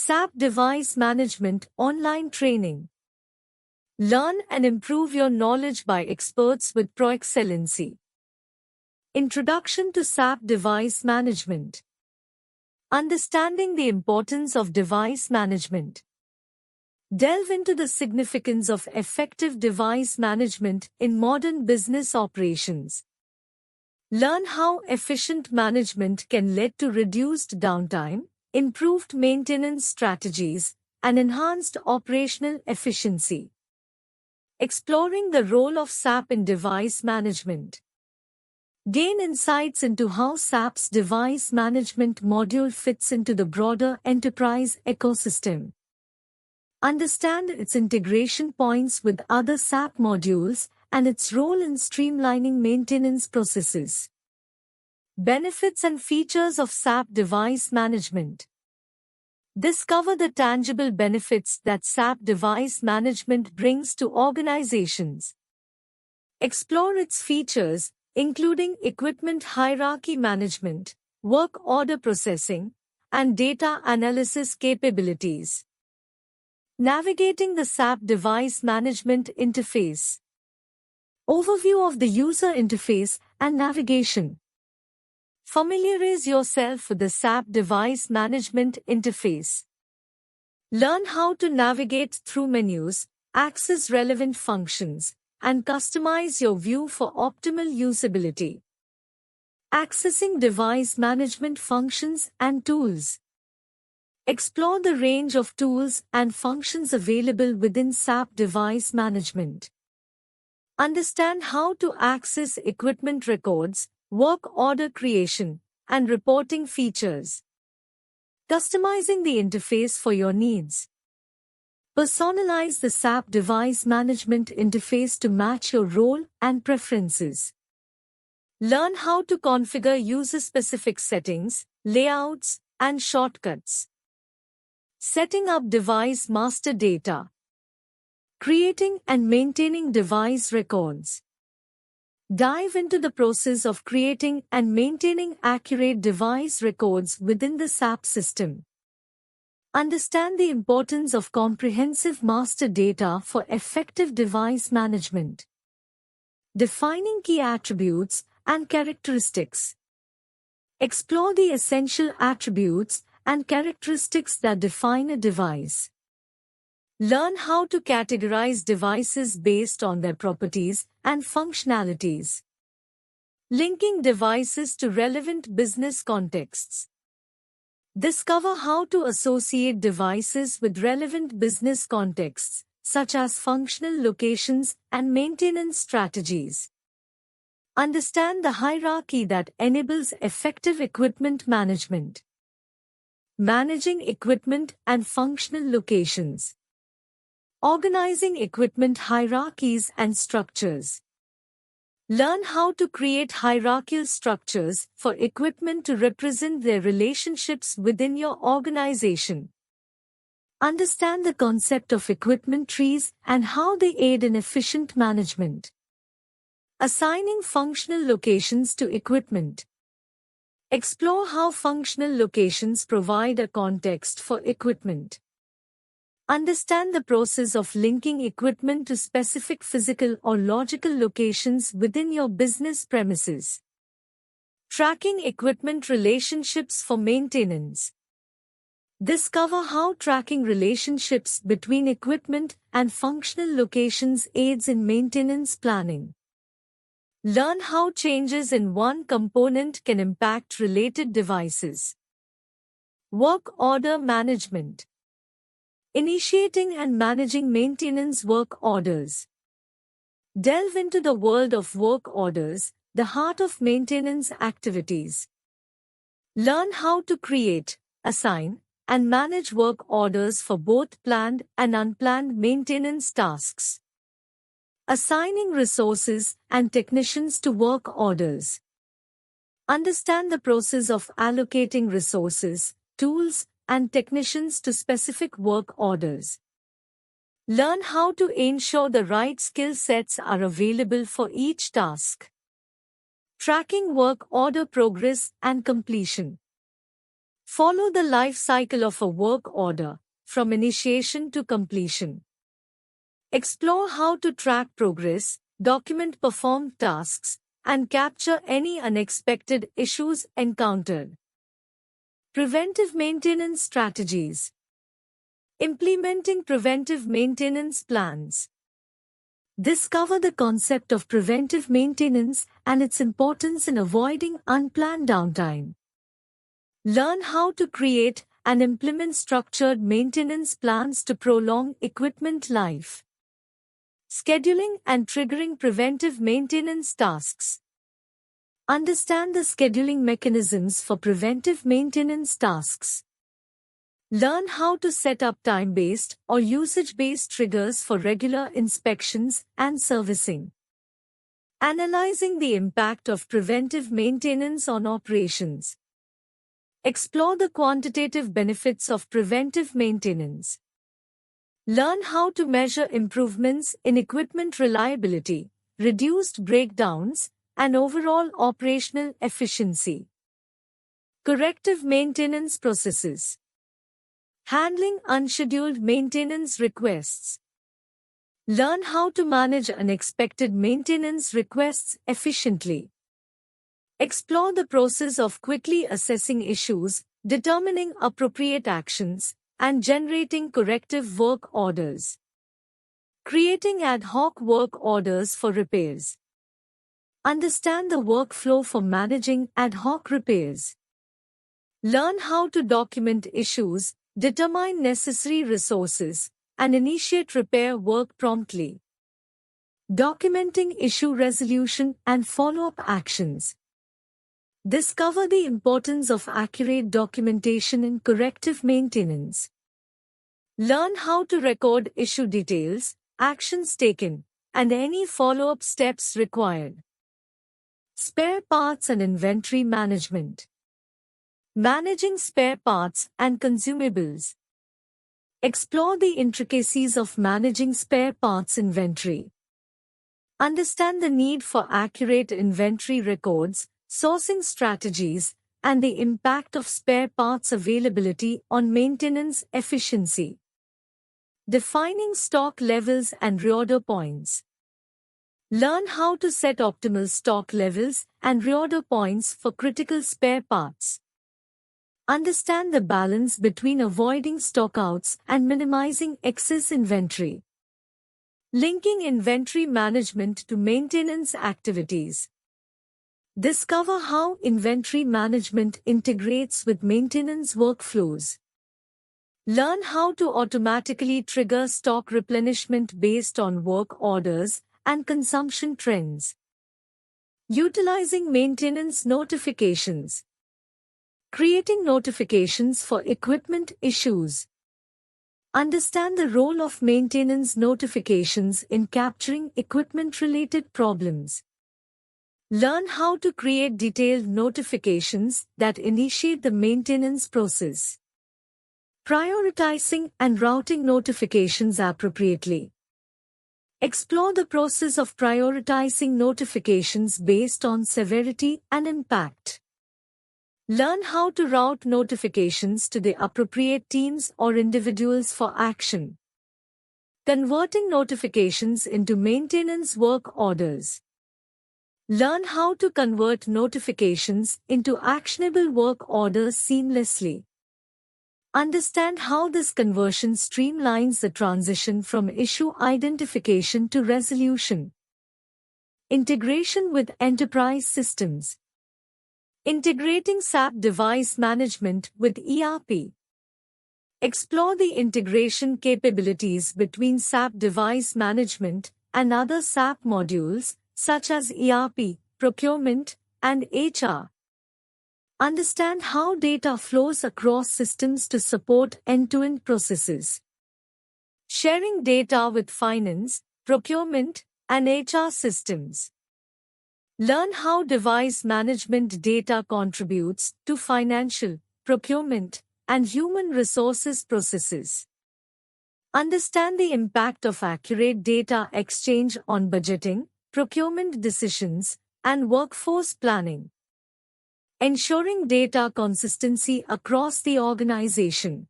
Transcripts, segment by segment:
SAP Device Management Online Training. Learn and improve your knowledge by experts with pro excellency. Introduction to SAP Device Management. Understanding the importance of device management. Delve into the significance of effective device management in modern business operations. Learn how efficient management can lead to reduced downtime, improved maintenance strategies, and enhanced operational efficiency. Exploring the role of SAP in device management. Gain insights into how SAP's device management module fits into the broader enterprise ecosystem. Understand its integration points with other SAP modules and its role in streamlining maintenance processes. Benefits and features of SAP Device Management. Discover the tangible benefits that SAP Device Management brings to organizations. Explore its features, including equipment hierarchy management, work order processing, and data analysis capabilities. Navigating the SAP Device Management Interface. Overview of the user interface and navigation. Familiarize yourself with the SAP Device Management Interface. Learn how to navigate through menus, access relevant functions, and customize your view for optimal usability. Accessing device management functions and tools. Explore the range of tools and functions available within SAP Device Management. Understand how to access equipment records, work order creation, and reporting features. Customizing the interface for your needs. Personalize the SAP Device Management Interface to match your role and preferences. Learn how to configure user-specific settings, layouts, and shortcuts. Setting up device master data. Creating and maintaining device records. Dive into the process of creating and maintaining accurate device records within the SAP system. Understand the importance of comprehensive master data for effective device management. Defining key attributes and characteristics. Explore the essential attributes and characteristics that define a device. Learn how to categorize devices based on their properties and functionalities. Linking devices to relevant business contexts. Discover how to associate devices with relevant business contexts, such as functional locations and maintenance strategies. Understand the hierarchy that enables effective equipment management. Managing equipment and functional locations. Organizing equipment hierarchies and structures. Learn how to create hierarchical structures for equipment to represent their relationships within your organization. Understand the concept of equipment trees and how they aid in efficient management. Assigning functional locations to equipment. Explore how functional locations provide a context for equipment. Understand the process of linking equipment to specific physical or logical locations within your business premises. Tracking equipment relationships for maintenance. Discover how tracking relationships between equipment and functional locations aids in maintenance planning. Learn how changes in one component can impact related devices. Work order management. Initiating and managing maintenance work orders. Delve into the world of work orders, the heart of maintenance activities. Learn how to create, assign, and manage work orders for both planned and unplanned maintenance tasks. Assigning resources and technicians to work orders. Understand the process of allocating resources, tools, and technicians to specific work orders. Learn how to ensure the right skill sets are available for each task. Tracking work order progress and completion. Follow the life cycle of a work order, from initiation to completion. Explore how to track progress, document performed tasks, and capture any unexpected issues encountered. Preventive maintenance strategies. Implementing preventive maintenance plans. Discover the concept of preventive maintenance and its importance in avoiding unplanned downtime. Learn how to create and implement structured maintenance plans to prolong equipment life. Scheduling and triggering preventive maintenance tasks. Understand the scheduling mechanisms for preventive maintenance tasks. Learn how to set up time-based or usage-based triggers for regular inspections and servicing. Analyzing the impact of preventive maintenance on operations. Explore the quantitative benefits of preventive maintenance. Learn how to measure improvements in equipment reliability, reduced breakdowns, and overall operational efficiency. Corrective maintenance processes. Handling unscheduled maintenance requests. Learn how to manage unexpected maintenance requests efficiently. Explore the process of quickly assessing issues, determining appropriate actions, and generating corrective work orders. Creating ad hoc work orders for repairs. Understand the workflow for managing ad hoc repairs. Learn how to document issues, determine necessary resources, and initiate repair work promptly. Documenting issue resolution and follow-up actions. Discover the importance of accurate documentation in corrective maintenance. Learn how to record issue details, actions taken, and any follow-up steps required. Spare parts and inventory management. Managing spare parts and consumables. Explore the intricacies of managing spare parts inventory. Understand the need for accurate inventory records, sourcing strategies, and the impact of spare parts availability on maintenance efficiency. Defining stock levels and reorder points. Learn how to set optimal stock levels and reorder points for critical spare parts. Understand the balance between avoiding stockouts and minimizing excess inventory. Linking inventory management to maintenance activities. Discover how inventory management integrates with maintenance workflows. Learn how to automatically trigger stock replenishment based on work orders and consumption trends. Utilizing maintenance notifications. Creating notifications for equipment issues. Understand the role of maintenance notifications in capturing equipment-related problems. Learn how to create detailed notifications that initiate the maintenance process. Prioritizing and routing notifications appropriately. Explore the process of prioritizing notifications based on severity and impact. Learn how to route notifications to the appropriate teams or individuals for action. Converting notifications into maintenance work orders. Learn how to convert notifications into actionable work orders seamlessly. Understand how this conversion streamlines the transition from issue identification to resolution. Integration with enterprise systems. Integrating SAP device management with ERP. Explore the integration capabilities between SAP device management and other SAP modules, such as ERP, procurement, and HR. Understand how data flows across systems to support end-to-end processes. Sharing data with finance, procurement, and HR systems. Learn how device management data contributes to financial, procurement, and human resources processes. Understand the impact of accurate data exchange on budgeting, procurement decisions, and workforce planning. ensuring data consistency across the organization.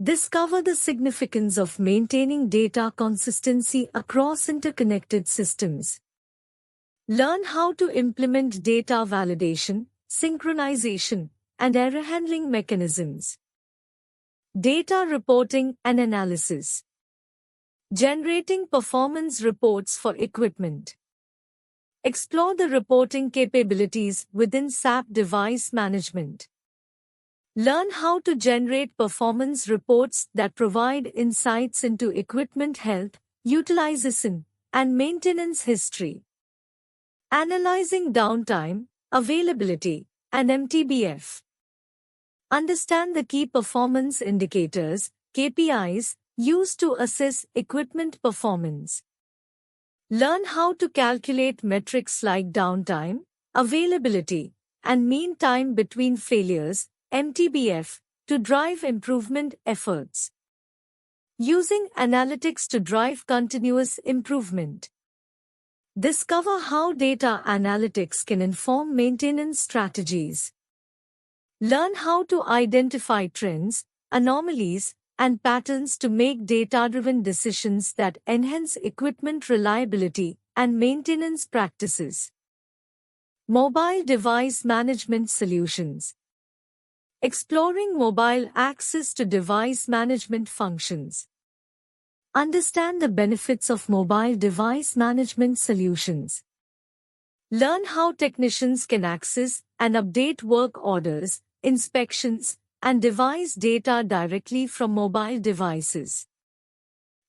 Discover the significance of maintaining data consistency across interconnected systems. Learn how to implement data validation, synchronization, and error handling mechanisms. Data reporting and analysis. Generating performance reports for equipment. Explore the reporting capabilities within SAP Device Management. Learn how to generate performance reports that provide insights into equipment health, utilization, and maintenance history. Analyzing downtime, availability, and MTBF. Understand the key performance indicators, KPIs, used to assess equipment performance. Learn how to calculate metrics like downtime, availability, and mean time between failures, MTBF, to drive improvement efforts. Using analytics to drive continuous improvement. Discover how data analytics can inform maintenance strategies. Learn how to identify trends, anomalies, and patterns to make data-driven decisions that enhance equipment reliability and maintenance practices. Mobile Device Management Solutions. Exploring mobile access to device management functions. Understand the benefits of mobile device management solutions. Learn how technicians can access and update work orders, inspections, and device data directly from mobile devices.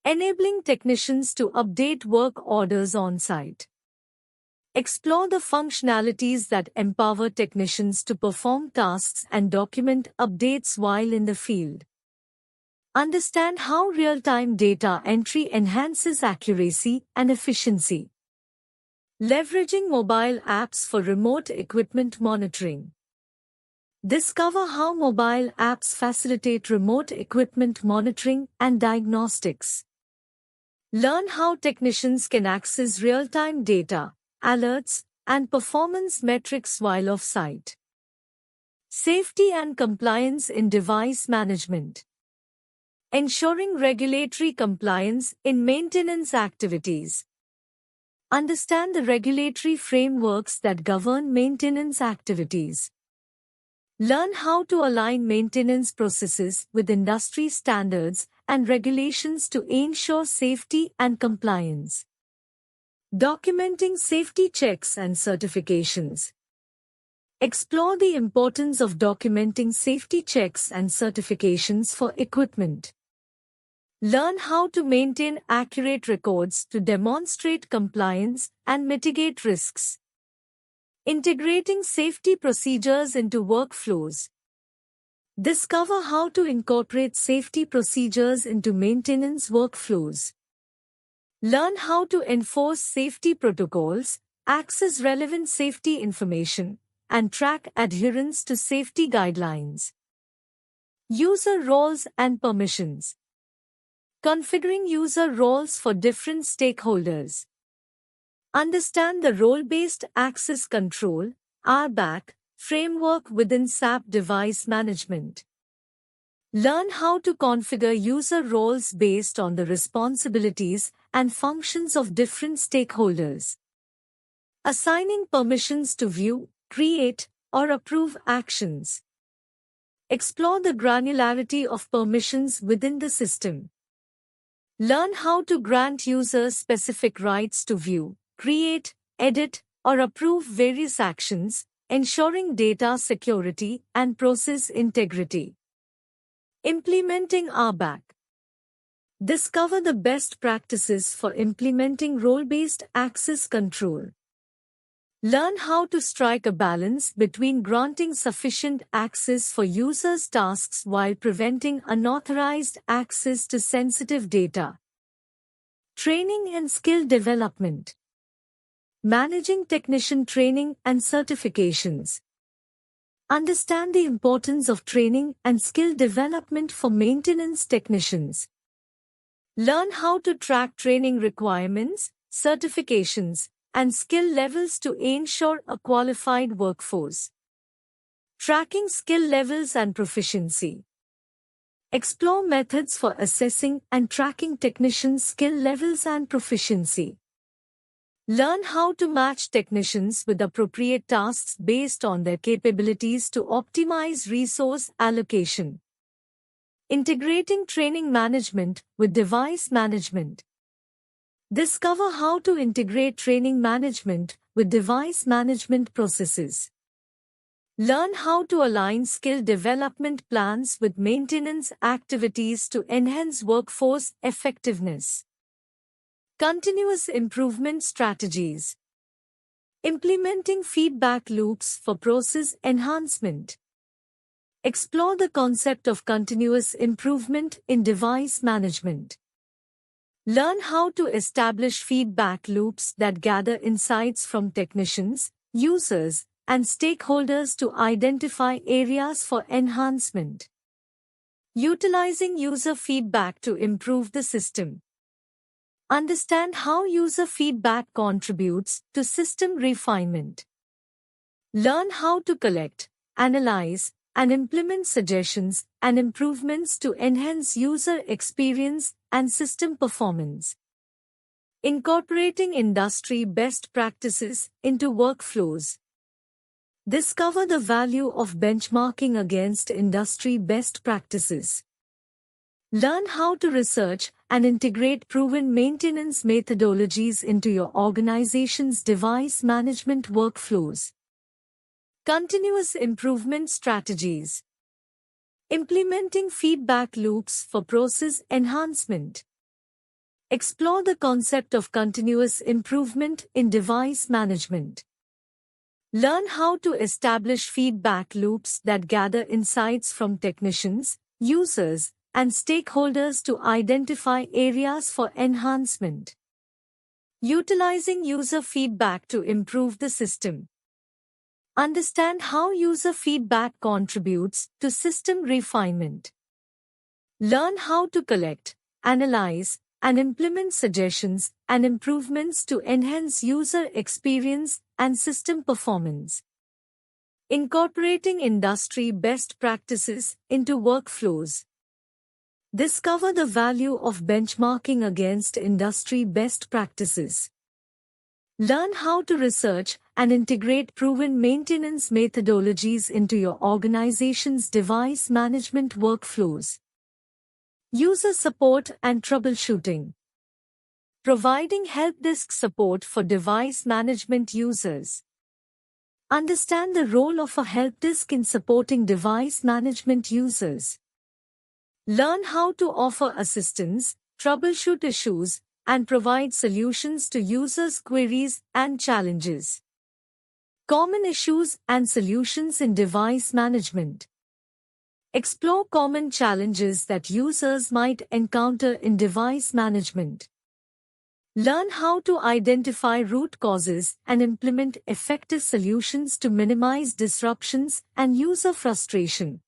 Enabling technicians to update work orders on-site. Explore the functionalities that empower technicians to perform tasks and document updates while in the field. Understand how real-time data entry enhances accuracy and efficiency. Leveraging mobile apps for remote equipment monitoring. Discover how mobile apps facilitate remote equipment monitoring and diagnostics. Learn how technicians can access real-time data, alerts, and performance metrics while off-site. Safety and compliance in device management. Ensuring regulatory compliance in maintenance activities. Understand the regulatory frameworks that govern maintenance activities. Learn how to align maintenance processes with industry standards and regulations to ensure safety and compliance. Documenting safety checks and certifications. Explore the importance of documenting safety checks and certifications for equipment. Learn how to maintain accurate records to demonstrate compliance and mitigate risks. Integrating safety procedures into workflows. Discover how to incorporate safety procedures into maintenance workflows. Learn how to enforce safety protocols, access relevant safety information, and track adherence to safety guidelines. User roles and permissions. Configuring user roles for different stakeholders. Understand the role-based access control (RBAC) framework within SAP Device Management. Learn how to configure user roles based on the responsibilities and functions of different stakeholders. Assigning permissions to view, create, or approve actions. Explore the granularity of permissions within the system. Learn how to grant users specific rights to view, create, edit, or approve various actions, ensuring data security and process integrity. Implementing RBAC. Discover the best practices for implementing role-based access control. Learn how to strike a balance between granting sufficient access for users' tasks while preventing unauthorized access to sensitive data. Training and skill development. Managing technician training and certifications. Understand the importance of training and skill development for maintenance technicians. Learn how to track training requirements, certifications, and skill levels to ensure a qualified workforce. Tracking skill levels and proficiency. Explore methods for assessing and tracking technicians' skill levels and proficiency. Learn how to match technicians with appropriate tasks based on their capabilities to optimize resource allocation. Integrating training management with device management. Discover how to integrate training management with device management processes. Learn how to align skill development plans with maintenance activities to enhance workforce effectiveness. Continuous improvement strategies. Implementing feedback loops for process enhancement. Explore the concept of continuous improvement in device management. Learn how to establish feedback loops that gather insights from technicians, users, and stakeholders to identify areas for enhancement. Utilizing user feedback to improve the system. Understand how user feedback contributes to system refinement. Learn how to collect, analyze, and implement suggestions and improvements to enhance user experience and system performance. Incorporating industry best practices into workflows. Discover the value of benchmarking against industry best practices. Learn how to research and integrate proven maintenance methodologies into your organization's device management workflows. Continuous improvement strategies. Implementing feedback loops for process enhancement. Explore the concept of continuous improvement in device management. Learn how to establish feedback loops that gather insights from technicians, users, and stakeholders to identify areas for enhancement. Utilizing user feedback to improve the system. Understand how user feedback contributes to system refinement. Learn how to collect, analyze, and implement suggestions and improvements to enhance user experience and system performance. Incorporating industry best practices into workflows. Discover the value of benchmarking against industry best practices. Learn how to research and integrate proven maintenance methodologies into your organization's device management workflows. User support and troubleshooting. Providing help desk support for device management users. Understand the role of a help desk in supporting device management users. Learn how to offer assistance, troubleshoot issues, and provide solutions to users' queries and challenges. Common issues and solutions in device management. Explore common challenges that users might encounter in device management. Learn how to identify root causes and implement effective solutions to minimize disruptions and user frustration.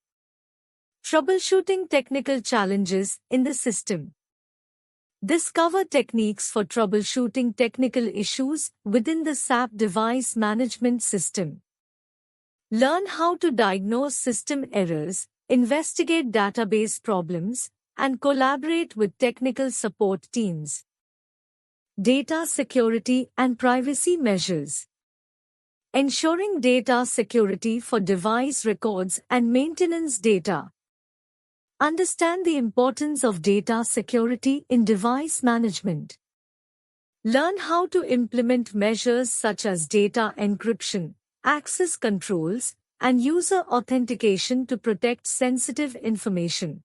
Troubleshooting technical challenges in the system. Discover techniques for troubleshooting technical issues within the SAP device management system. Learn how to diagnose system errors, investigate database problems, and collaborate with technical support teams. Data security and privacy measures. Ensuring data security for device records and maintenance data. Understand the importance of data security in device management. Learn how to implement measures such as data encryption, access controls, and user authentication to protect sensitive information.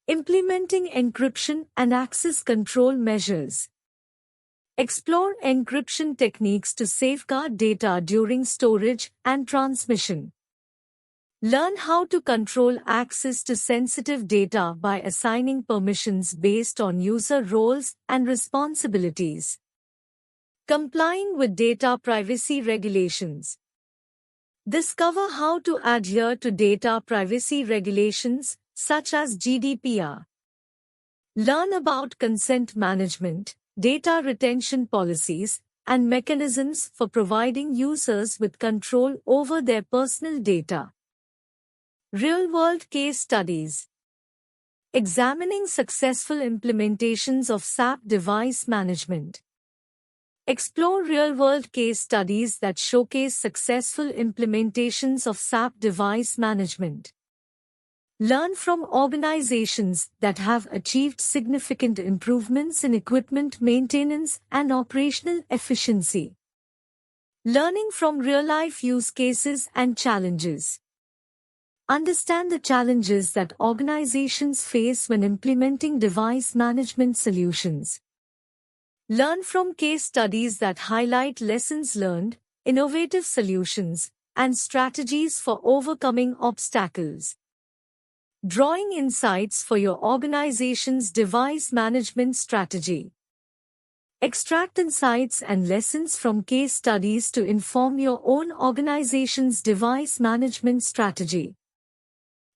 Implementing encryption and access control measures. Explore encryption techniques to safeguard data during storage and transmission. Learn how to control access to sensitive data by assigning permissions based on user roles and responsibilities. Complying with data privacy regulations. Discover how to adhere to data privacy regulations, such as GDPR. Learn about consent management, data retention policies, and mechanisms for providing users with control over their personal data. Real-world case studies. Examining successful implementations of SAP device management. Explore real-world case studies that showcase successful implementations of SAP device management. Learn from organizations that have achieved significant improvements in equipment maintenance and operational efficiency. Learning from real-life use cases and challenges. Understand the challenges that organizations face when implementing device management solutions. Learn from case studies that highlight lessons learned, innovative solutions, and strategies for overcoming obstacles. Drawing insights for your organization's device management strategy. Extract insights and lessons from case studies to inform your own organization's device management strategy.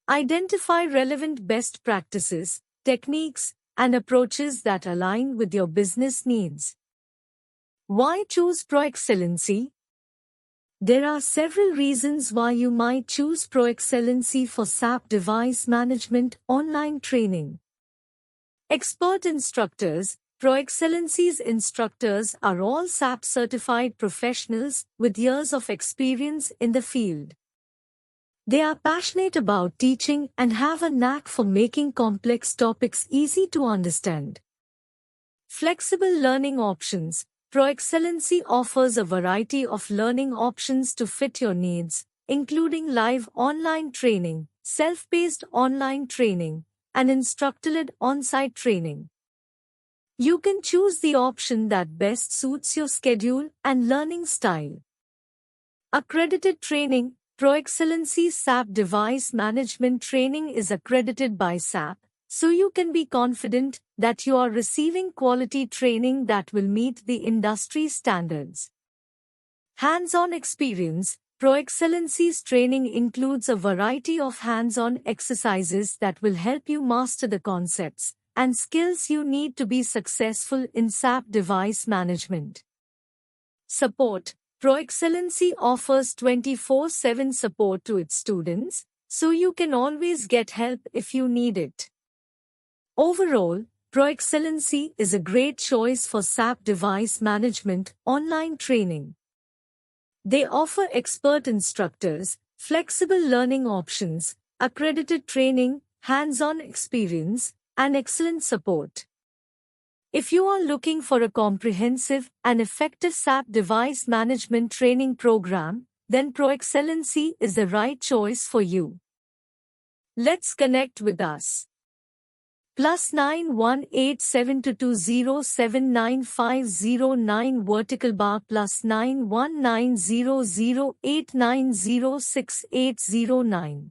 Identify relevant best practices, techniques, and approaches that align with your business needs. Why choose ProExcellency? There are several reasons why you might choose ProExcellency for SAP device management online training. Expert instructors. ProExcellency's instructors are all SAP certified professionals with years of experience in the field. They are passionate about teaching and have a knack for making complex topics easy to understand. Flexible learning options. ProExcellency offers a variety of learning options to fit your needs, including live online training, self-paced online training, and instructor-led on-site training. You can choose the option that best suits your schedule and learning style. Accredited training. ProExcellency SAP device management training is accredited by SAP, so you can be confident that you are receiving quality training that will meet the industry standards. Hands-on experience. ProExcellency's training includes a variety of hands-on exercises that will help you master the concepts and skills you need to be successful in SAP device management. Support. ProExcellency offers 24/7 support to its students, so you can always get help if you need it. Overall, ProExcellency is a great choice for SAP device management online training. They offer expert instructors, flexible learning options, accredited training, hands-on experience, and excellent support. If you are looking for a comprehensive and effective SAP device management training program, then ProExcellency is the right choice for you. Let's connect with us. +9 18722079509 vertical bar +9 190089068809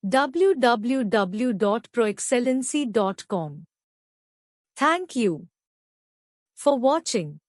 www.proexcellency.com. Thank you for watching.